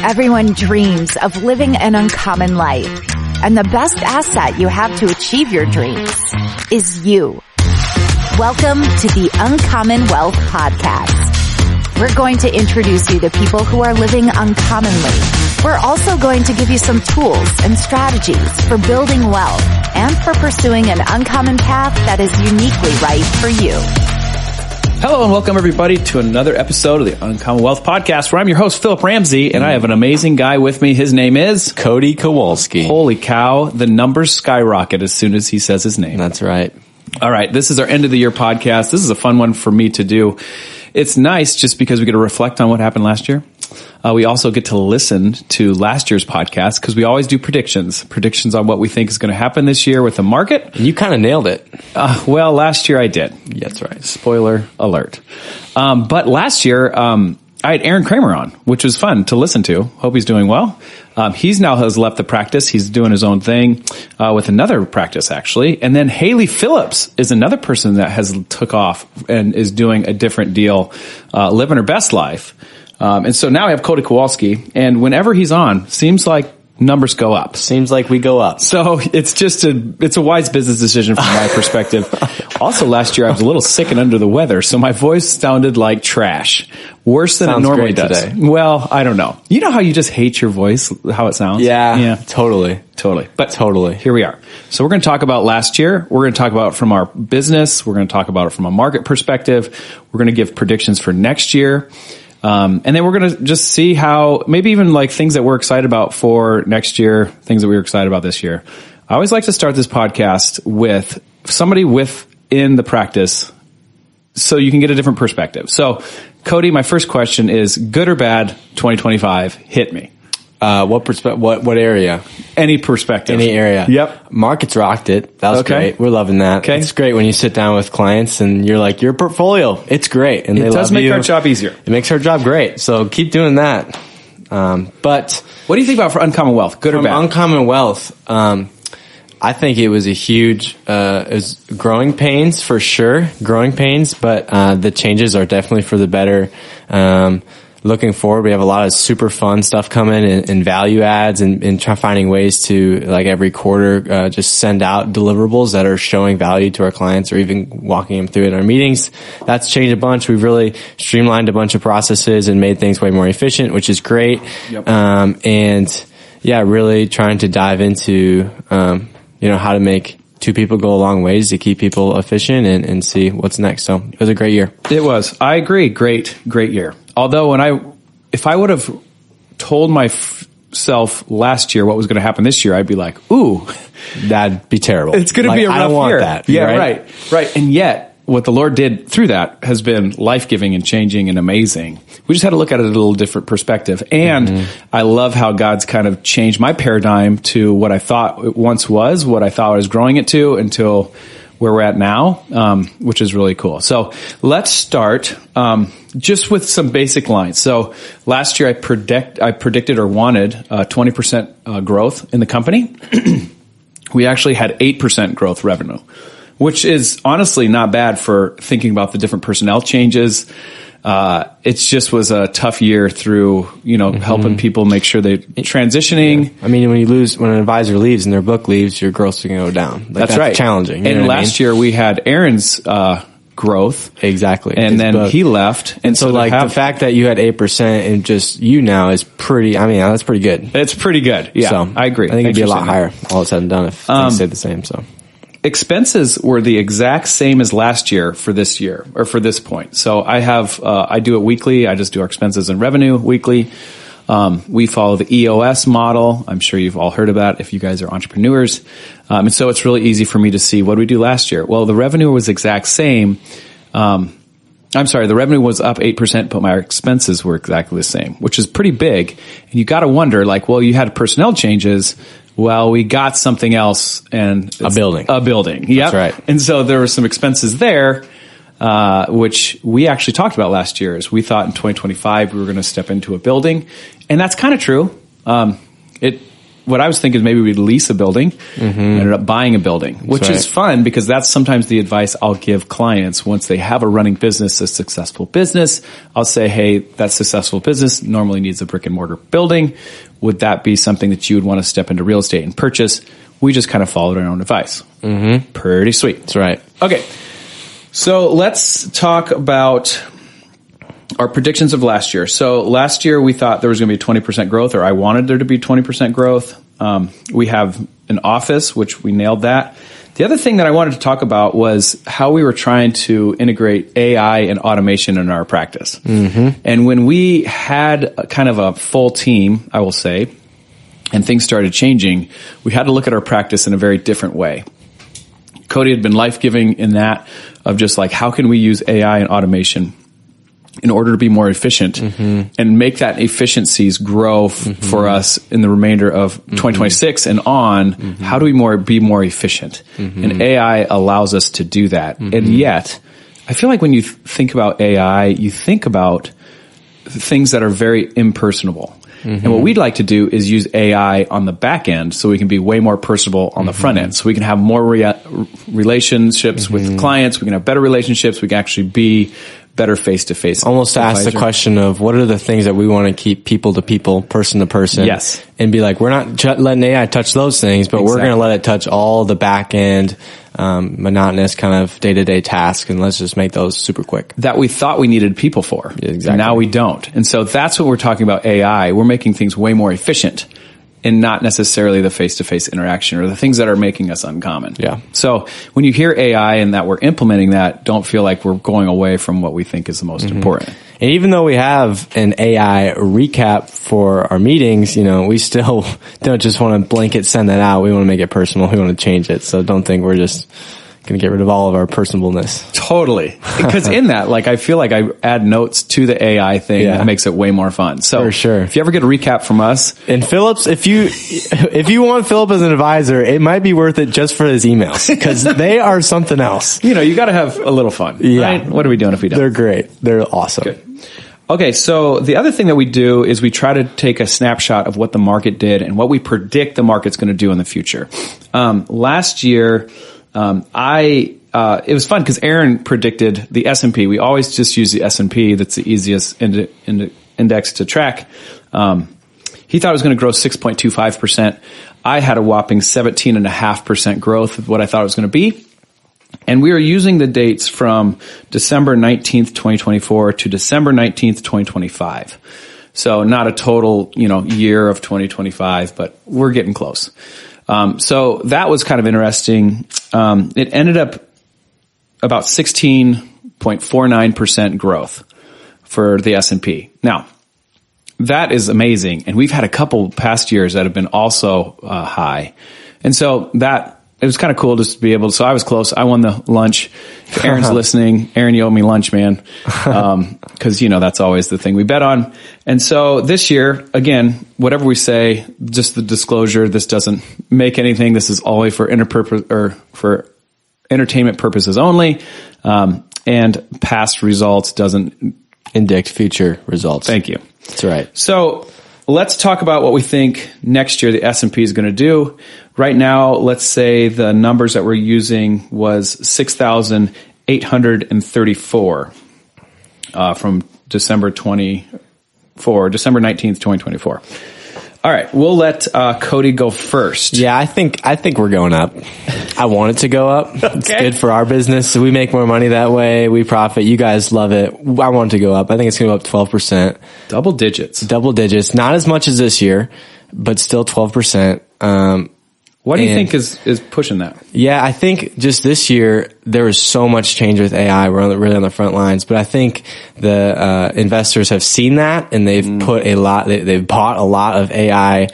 Everyone dreams of living an uncommon life, and the best asset you have to achieve your dreams is you. Welcome to the Uncommon Wealth Podcast. We're going to introduce you to people who are living uncommonly. We're also going to give you some tools and strategies for building wealth and for pursuing an uncommon path that is uniquely right for you. Hello and welcome everybody to another episode of the Uncommon Wealth Podcast, where I'm your host, Phillip Ramsey, and I have an amazing guy with me. His name is Cody Kowalski. Holy cow, the numbers skyrocket as soon as he says his name. That's right. All right, this is our end of the year podcast. This is a fun one for me to do. It's nice just because we get to reflect on what happened last year. We also get to listen to last year's podcast because we always do predictions on what we think is going to happen this year with the market. You kind of nailed it. Well, last year I did. Yeah, that's right. Spoiler alert. But last year, I had Aaron Kramer on, which was fun to listen to. Hope he's doing well. He's now has left the practice. He's doing his own thing with another practice, actually. And then Haley Phillips is another person that has took off and is doing a different deal, living her best life. And so now I have Cody Kowalski, and whenever he's on, seems like numbers go up. Seems like we go up. So it's a wise business decision from my perspective. Also, last year I was a little sick and under the weather, so my voice sounded like trash. Worse than it normally does. Today. Well, I don't know. You know how you just hate your voice, how it sounds? Yeah. Totally. But totally. Here we are. So we're going to talk about last year. We're going to talk about it from our business. We're going to talk about it from a market perspective. We're going to give predictions for next year. And then we're going to just see how, maybe even like things that we're excited about for next year, things that we were excited about this year. I always like to start this podcast with somebody within the practice so you can get a different perspective. So, Cody, my first question is, good or bad 2025? Hit me. What area? Any perspective. Any area. Yep. Markets rocked it. That was great. We're loving that. Okay. It's great when you sit down with clients and you're like, your portfolio, it's great. And it does make our job easier. It makes our job great. So keep doing that. But what do you think about for Uncommon Wealth? Good or bad? Uncommon Wealth, I think it was a huge, it was growing pains for sure, but the changes are definitely for the better. Looking forward, we have a lot of super fun stuff coming and value adds and finding ways to, like every quarter, just send out deliverables that are showing value to our clients or even walking them through in our meetings. That's changed a bunch. We've really streamlined a bunch of processes and made things way more efficient, which is great. Yep. And yeah, really trying to dive into, how to make two people go a long ways to keep people efficient and see what's next. So it was a great year. It was. I agree. Great year. Although if I would have told myself last year what was going to happen this year, I'd be like, ooh, that'd be terrible. It's going to be a rough year. I don't want that. Yeah, right. And yet, what the Lord did through that has been life-giving and changing and amazing. We just had to look at it a little different perspective. And I love how God's kind of changed my paradigm to what I thought it once was, what I thought I was growing it to, until where we're at now, which is really cool. So let's start just with some basic lines. So last year I predicted or wanted 20% growth in the company. We actually had 8% growth revenue, which is honestly not bad for thinking about the different personnel changes. It just was a tough year through, helping people make sure they're transitioning. Yeah. I mean, when an advisor leaves and their book leaves, your growth's going to go down. That's right. Challenging. And last year we had Aaron's, growth. Exactly. And then book. He left. And so the fact that you had 8% and just you now is that's pretty good. It's pretty good. Yeah. So I agree. I think it'd be a lot higher all said and done if things stayed the same. So. Expenses were the exact same as last year for this year, or for this point. So I have, I do it weekly. I just do our expenses and revenue weekly. We follow the EOS model. I'm sure you've all heard about it if you guys are entrepreneurs. And so it's really easy for me to see what did we do last year. Well, the revenue was exact same. The revenue was up 8%, but my expenses were exactly the same, which is pretty big. And you got to wonder, you had personnel changes. Well, we got something else, and a building. Yep. That's right. And so there were some expenses there, which we actually talked about last year. Is we thought in 2025 we were going to step into a building, and that's kind of true. what I was thinking is maybe we'd lease a building. We ended up buying a building, which is fun because that's sometimes the advice I'll give clients once they have a running business, a successful business. I'll say, hey, that successful business normally needs a brick and mortar building. Would that be something that you would want to step into real estate and purchase? We just kind of followed our own advice. Pretty sweet. That's right. Okay. So let's talk about our predictions of last year. So last year we thought there was going to be 20% growth, or I wanted there to be 20% growth. We have an office, which we nailed that. The other thing that I wanted to talk about was how we were trying to integrate AI and automation in our practice. And when we had kind of a full team, I will say, and things started changing, we had to look at our practice in a very different way. Cody had been life-giving in that of just like, how can we use AI and automation in order to be more efficient and make that efficiencies grow for us in the remainder of 2026 and on? How do we be more efficient? And AI allows us to do that. And yet, I feel like when you think about AI, you think about things that are very impersonable. And what we'd like to do is use AI on the back end so we can be way more personable on the front end. So we can have more relationships with clients. We can have better relationships. We can actually be better face-to-face. Almost to ask the question of what are the things that we want to keep people to people, person to person. Yes. And be like, we're not letting AI touch those things, but we're going to let it touch all the back end, monotonous kind of day-to-day tasks, and let's just make those super quick. That we thought we needed people for. Exactly. Now we don't. And so that's what we're talking about AI. We're making things way more efficient and not necessarily the face-to-face interaction or the things that are making us uncommon. Yeah. So when you hear AI and that we're implementing that, don't feel like we're going away from what we think is the most important. And even though we have an AI recap for our meetings, we still don't just want to blanket send that out. We want to make it personal. We want to change it. So don't think we're just going to get rid of all of our personableness. Totally. Because in that, I feel like I add notes to the AI thing that makes it way more fun. So for sure. If you ever get a recap from us. And Phillip's, if you want Phillip as an advisor, it might be worth it just for his emails because they are something else. You got to have a little fun. Yeah. Right? What are we doing if we don't? They're great. They're awesome. Good. Okay, so the other thing that we do is we try to take a snapshot of what the market did and what we predict the market's going to do in the future. Last year, it was fun because Aaron predicted the S&P. We always just use the S&P. That's the easiest index to track. He thought it was going to grow 6.25%. I had a whopping 17.5% growth of what I thought it was going to be. And we are using the dates from December 19th, 2024 to December 19th, 2025. So not a total, year of 2025, but we're getting close. So that was kind of interesting. It ended up about 16.49% growth for the S&P. Now, that is amazing. And we've had a couple past years that have been also high. And so it was kind of cool just to be able to, so I was close. I won the lunch. If Aaron's listening, Aaron, you owe me lunch, man. Cause that's always the thing we bet on. And so this year, again, whatever we say, just the disclosure, this doesn't make anything. This is always for for entertainment purposes only. And past results doesn't indict future results. Thank you. That's right. So let's talk about what we think next year the S&P is going to do. Right now, let's say the numbers that we're using was 6,834 from December 19th, 2024. All right, we'll let Cody go first. Yeah, I think we're going up. I want it to go up. Okay. It's good for our business. So we make more money that way. We profit. You guys love it. I want it to go up. I think it's going to go up 12%. Double digits. Not as much as this year, but still 12%. What do you think is pushing that? Yeah, I think just this year, there was so much change with AI. We're really on the front lines. But I think the investors have seen that, and they've they've bought a lot of AI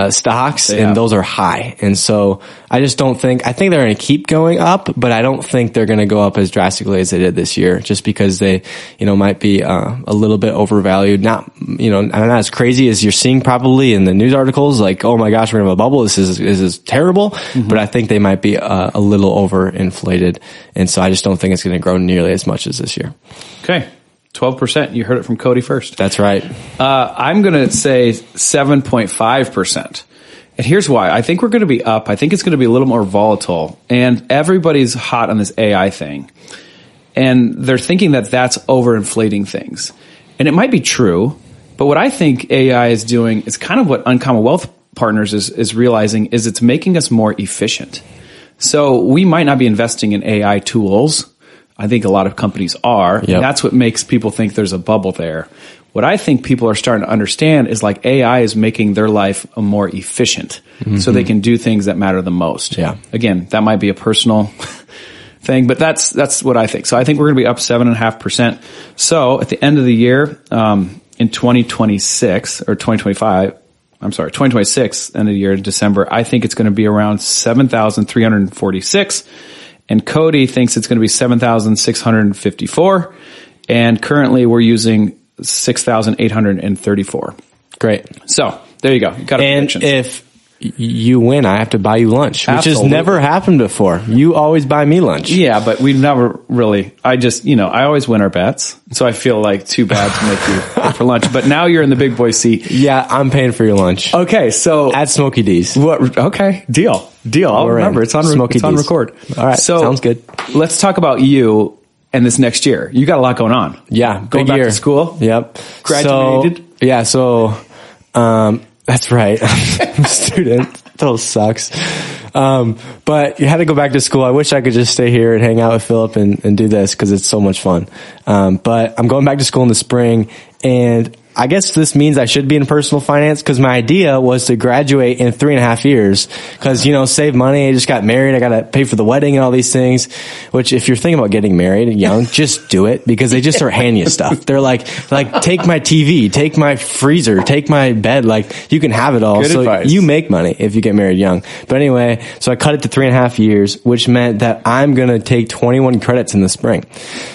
stocks, and those are high. And so I just don't think, I think they're going to keep going up, but I don't think they're going to go up as drastically as they did this year, just because they, might be a little bit overvalued. Not as crazy as you're seeing probably in the news articles, like, oh my gosh, we're going to have a bubble. This is terrible. Mm-hmm. But I think they might be a little overinflated. And so I just don't think it's going to grow nearly as much as this year. Okay. 12%. You heard it from Cody first. That's right. I'm going to say 7.5%. And here's why. I think we're going to be up. I think it's going to be a little more volatile. And everybody's hot on this AI thing. And they're thinking that that's overinflating things. And it might be true. But what I think AI is doing is kind of what Uncommon Wealth Partners is realizing is it's making us more efficient. So we might not be investing in AI tools. I think a lot of companies are. Yep. And that's what makes people think there's a bubble there. What I think people are starting to understand is like AI is making their life more efficient so they can do things that matter the most. Yeah. Again, that might be a personal thing, but that's what I think. So I think we're going to be up 7.5%. So at the end of the year, in 2026 or 2026, end of the year in December, I think it's going to be around 7,346. And Cody thinks it's going to be 7,654. And currently we're using 6,834. Great. So there you go. You got a And prediction. if you win, I have to buy you lunch, which Absolutely. has never happened before. You always buy me lunch. Yeah, but we've never really, I always win our bets. So I feel like too bad to make you go for lunch. But now you're in the big boy seat. Yeah, I'm paying for your lunch. Okay, so. At Smokey D's. What? Okay, deal. I'll remember. It's on Smokey it's on D's. record. All right, so sounds good. Let's talk about you and this next year. You got a lot going on. Yeah, Going big back year. to school. Yep. Graduated? So that's right. I'm a student. That sucks. But you had to go back to school. I wish I could just stay here and hang out with Phillip and do this because it's so much fun. But I'm going back to school in the spring, and I guess this means I should be in personal finance because my idea was to graduate in 3.5 years because, save money. I just got married. I got to pay for the wedding and all these things, which if you're thinking about getting married young, just do it because they just start handing you stuff. They're like, take my TV, take my freezer, take my bed. Like you can have it all. Good so advice. You make money if you get married young. But anyway, so I cut it to 3.5 years, which meant that I'm going to take 21 credits in the spring.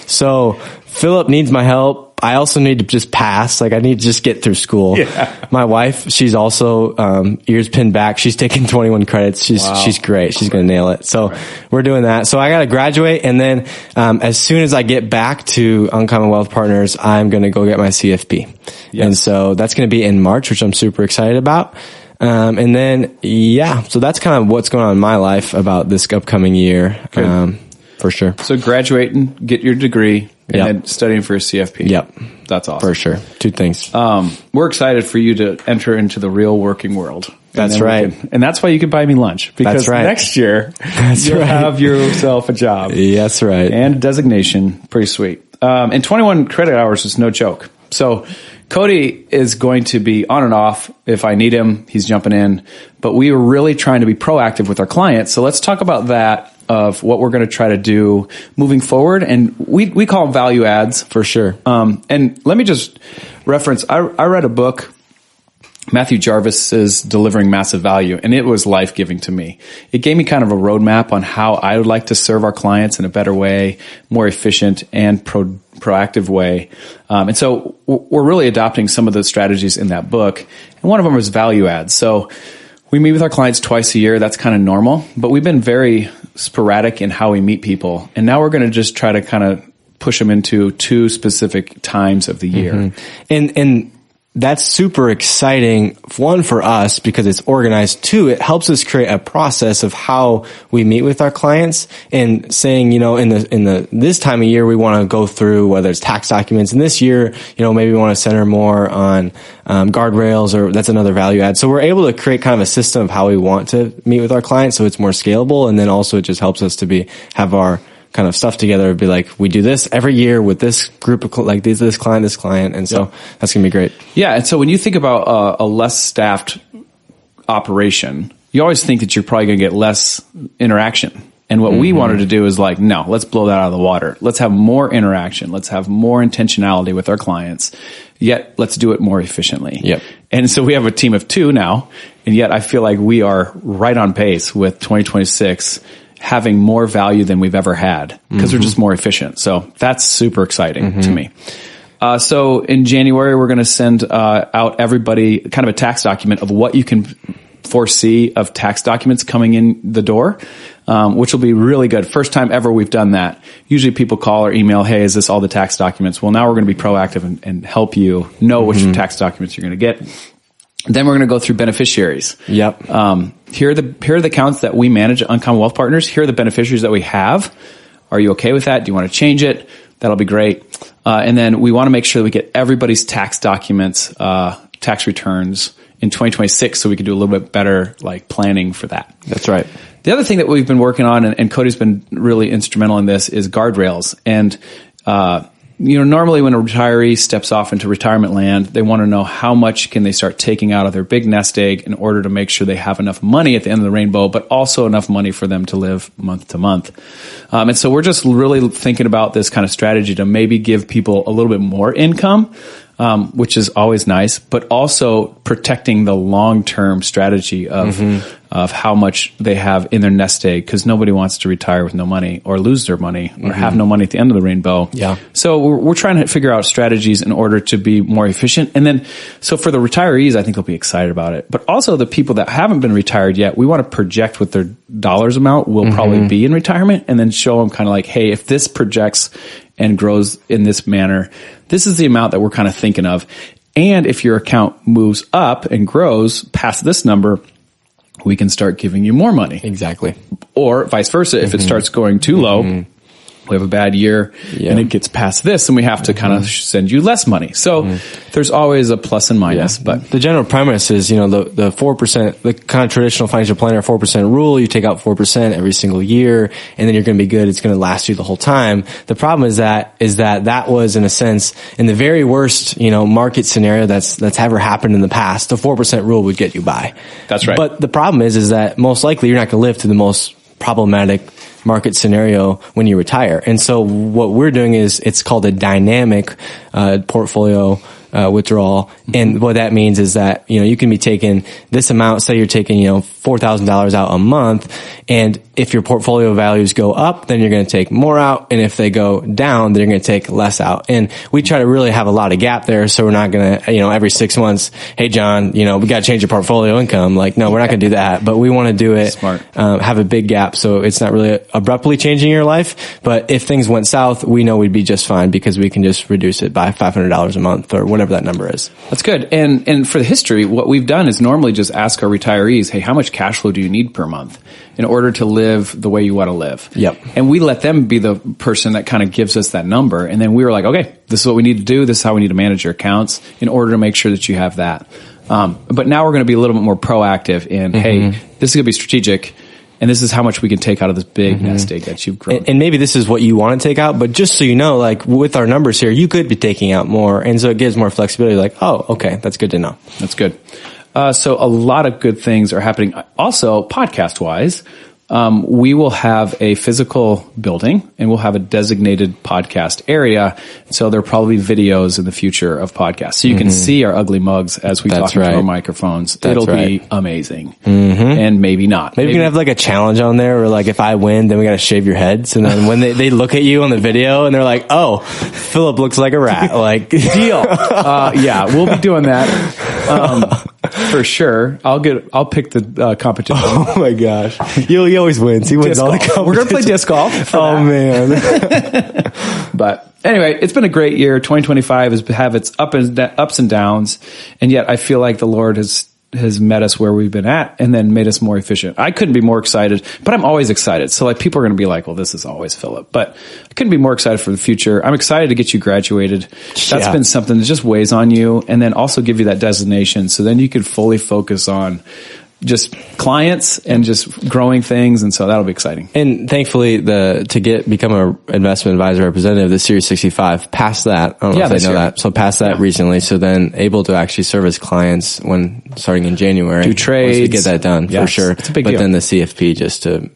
So Phillip needs my help. I also need to just pass. Like I need to just get through school. Yeah. My wife, she's also, ears pinned back. She's taking 21 credits. She's great. She's going to nail it. So we're doing that. So I got to graduate. And then, as soon as I get back to Uncommon Wealth Partners, I'm going to go get my CFP. Yes. And so that's going to be in March, which I'm super excited about. And then, so that's kind of what's going on in my life about this upcoming year. For sure. So graduating, get your degree. And then studying for a CFP. Yep. That's awesome. For sure. Two things. We're excited for you to enter into the real working world. That's right. And that's why you can buy me lunch. Because next year, you'll have yourself a job. That's right. And a designation. Pretty sweet. And 21 credit hours is no joke. So Cody is going to be on and off. If I need him, he's jumping in. But we are really trying to be proactive with our clients. So let's talk about that. Of what we're going to try to do moving forward. And we call them value adds. For sure. And let me just reference, I read a book, Matthew Jarvis's Delivering Massive Value, and it was life-giving to me. It gave me kind of a roadmap on how I would like to serve our clients in a better way, more efficient and proactive way. And so we're really adopting some of the strategies in that book. And one of them is value adds. So we meet with our clients twice a year. That's kind of normal, but we've been very sporadic in how we meet people. And now we're going to just try to kind of push them into 2 specific times of the year. Mm-hmm. And that's super exciting. One, for us because it's organized. 2, it helps us create a process of how we meet with our clients and saying, in this time of year, we want to go through whether it's tax documents. And this year, maybe we want to center more on, guardrails, or that's another value add. So we're able to create kind of a system of how we want to meet with our clients. So it's more scalable. And then also it just helps us to have our kind of stuff together. Be like, we do this every year with this group of this client. And so that's going to be great. Yeah. And so when you think about a less staffed operation, you always think that you're probably going to get less interaction. And what we wanted to do is like, no, let's blow that out of the water. Let's have more interaction. Let's have more intentionality with our clients, yet let's do it more efficiently. Yep. And so we have a team of 2 now, and yet I feel like we are right on pace with 2026 having more value than we've ever had because we're just more efficient. So that's super exciting to me. So in January, we're going to send out everybody kind of a tax document of what you can foresee of tax documents coming in the door, which will be really good. First time ever we've done that. Usually people call or email, hey, is this all the tax documents? Well, now we're going to be proactive and help you know which tax documents you're going to get. Then we're going to go through beneficiaries. Yep. Here are the accounts that we manage at Uncommon Wealth Partners. Here are the beneficiaries that we have. Are you okay with that? Do you want to change it? That'll be great. And then we want to make sure that we get everybody's tax documents, tax returns in 2026, so we can do a little bit better like planning for that. That's right. The other thing that we've been working on, and Cody's been really instrumental in this, is guardrails. And normally when a retiree steps off into retirement land, they want to know how much can they start taking out of their big nest egg in order to make sure they have enough money at the end of the rainbow, but also enough money for them to live month to month. And so we're just really thinking about this kind of strategy to maybe give people a little bit more income, which is always nice, but also protecting the long-term strategy of how much they have in their nest egg, because nobody wants to retire with no money or lose their money or have no money at the end of the rainbow. Yeah. So we're trying to figure out strategies in order to be more efficient. And then, so for the retirees, I think they'll be excited about it. But also the people that haven't been retired yet, we want to project what their dollars amount will probably be in retirement, and then show them kind of like, hey, if this projects and grows in this manner, this is the amount that we're kind of thinking of. And if your account moves up and grows past this number, we can start giving you more money. Exactly. Or vice versa. If it starts going too low, we have a bad year and it gets past this, and we have to kind of send you less money. So there's always a plus and minus. But the general premise is, the 4%, the kind of traditional financial planner 4% rule, you take out 4% every single year, and then you're going to be good. It's going to last you the whole time. The problem is that was, in a sense, in the very worst, market scenario that's ever happened in the past, the 4% rule would get you by. That's right. But the problem is that most likely you're not going to live through the most problematic market scenario when you retire. And so what we're doing is, it's called a dynamic portfolio withdrawal. And what that means is that, you can be taking this amount, say you're taking, $4,000 out a month. And if your portfolio values go up, then you're going to take more out. And if they go down, then you're going to take less out. And we try to really have a lot of gap there. So we're not going to, every 6 months, hey, John, we got to change your portfolio income. Like, no, we're not going to do that. But we want to do it, smart. Have a big gap. So it's not really abruptly changing your life. But if things went south, we know we'd be just fine, because we can just reduce it by $500 a month or whatever that number is. That's good. And for the history, what we've done is normally just ask our retirees, hey, how much cash flow do you need per month in order to live the way you want to live? Yep. And we let them be the person that kind of gives us that number. And then we were like, okay, this is what we need to do. This is how we need to manage your accounts in order to make sure that you have that. But now we're going to be a little bit more proactive in, hey, this is going to be strategic, and this is how much we can take out of this big nest egg that you've grown. And maybe this is what you want to take out, but just so you know, like with our numbers here, you could be taking out more. And so it gives more flexibility. Like, oh, okay, that's good to know. That's good. So a lot of good things are happening. Also, podcast wise, we will have a physical building, and we'll have a designated podcast area. So there'll probably be videos in the future of podcasts. So you can see our ugly mugs as we talk into our microphones. It'll be amazing. And maybe not. Maybe we can have like a challenge on there where, like, if I win, then we got to shave your heads. And then when they look at you on the video and they're like, oh, Phillip looks like a rat. Like, deal. Yeah, we'll be doing that. For sure. I'll pick the competition. Oh my gosh. He always wins. He wins all the competitions. We're going to play disc golf. Oh man. But anyway, it's been a great year. 2025 has have its ups and downs. And yet I feel like the Lord has met us where we've been at and then made us more efficient. I couldn't be more excited, but I'm always excited. So like, people are going to be like, well, this is always Phillip, but I couldn't be more excited for the future. I'm excited to get you graduated. That's been something that just weighs on you, and then also give you that designation. So then you can fully focus on just clients and just growing things. And so that'll be exciting. And thankfully, become an investment advisor representative, the Series 65 passed that. I don't know if they know that. So passed that recently. So then able to actually service clients when starting in January. Do trades. Once we get that done, for sure. It's a big deal. But then the CFP just to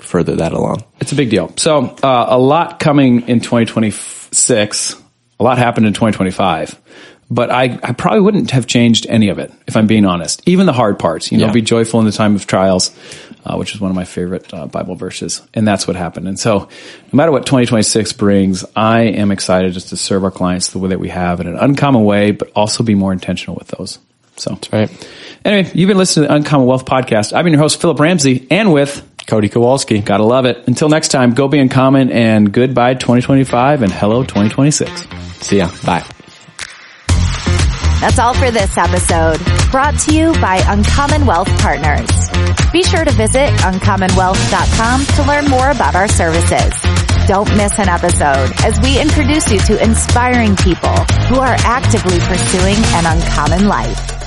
further that along. It's a big deal. So, a lot coming in 2026. A lot happened in 2025. But I probably wouldn't have changed any of it, if I'm being honest. Even the hard parts, be joyful in the time of trials, which is one of my favorite Bible verses. And that's what happened. And so no matter what 2026 brings, I am excited just to serve our clients the way that we have in an uncommon way, but also be more intentional with those. So that's right. Anyway, you've been listening to the Uncommon Wealth Podcast. I've been your host, Phillip Ramsey, and with Cody Kowalski. Gotta love it. Until next time, go be uncommon, and goodbye 2025 and hello 2026. See ya. Bye. That's all for this episode, brought to you by Uncommon Wealth Partners. Be sure to visit uncommonwealth.com to learn more about our services. Don't miss an episode as we introduce you to inspiring people who are actively pursuing an uncommon life.